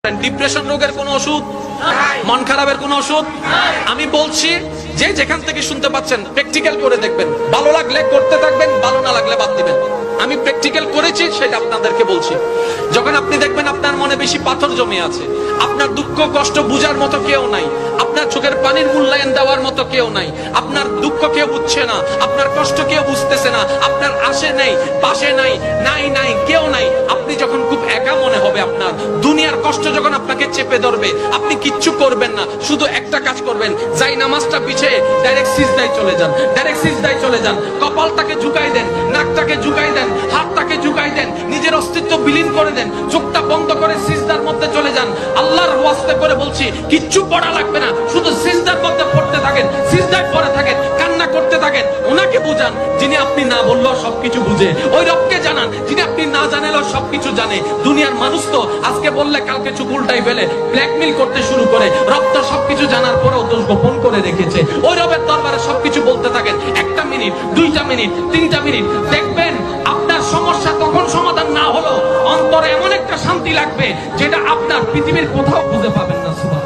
Depression রোগের কোনো ওষুধ, মন খারাপের কোনো ওষুধ আমি বলছি যে যেখান থেকে শুনতে পাচ্ছেন প্র্যাকটিক্যাল করে দেখবেন, ভালো লাগলে করতে থাকবেন, ভালো না লাগলে বাদ দিবেন। আমি প্র্যাকটিক্যাল করেছি সেটা আপনাদেরকে বলছি। যখন আপনি দেখবেন আপনার মনে বেশি পাথর জমে আছে, আপনার দুঃখ কষ্ট বুঝার মতো কেউ নাই, আপনার চোখের পানির মূল্যায়ন দেওয়ার মতো কেউ নাই, আপনার দুঃখ কেউ বুঝছে না, আপনার কষ্ট কেউ বুঝতেছে না, আপনার আশে নেই পাশে নাই নাই নাই কেউ নাই, আপনি যখন খুব একা মনে হবে, আপনার দুনিয়ার কষ্ট যখন আপনাকে চেপে ধরবে, আপনি কিচ্ছু করবেন না, শুধু একটা কাজ করবেন, যাই নামাজটা পিছিয়ে ডাইরেক্ট সিজদায় চলে যান, ডাইরেক্ট সিজদায় চলে যান, কপালটাকে ঝুঁকাই দেন, নাকটাকে ঝুঁকাই দেন, হাতটাকে ঝুঁকাই দেন, নিজের অস্তিত্ব বিলীন করে দেন, চোখটা বন্ধ করে সিজদার মধ্যে চলে যান। আল্লাহর ওয়াস্তে করে বলছি, কিচ্ছু পড়া লাগবে না, শুধু সিজদার মধ্যে পড়তে থাকেন, সিজদায় পড়ে থাকেন, কান্না করতে থাকেন। ওনাকে বুঝান যিনি আপনি না বললেও সবকিছু বুঝে, ওই রবকে জানান যিনি আপনি না জানালেও সবকিছু জানে। দুনিয়ার মানুষ তো আজকে বললে কালকে চুপ উল্টাই ফেলে, ব্ল্যাকমেইল করতে শুরু করে। রব তো সবকিছু জানার পরেও দোষ গোপন করে রেখেছে। ওই রবের দরবারে সবকিছু বলতে থাকেন, 1টা মিনিট 2টা মিনিট 3টা মিনিট, দেখবেন আপনার সমস্যা তখন সমাধান না হলো অন্তরে এমন একটা শান্তি লাগবে যেটা আপনার পৃথিবীর কোথাও খুঁজে পাবেন না। সুবহানাল্লাহ।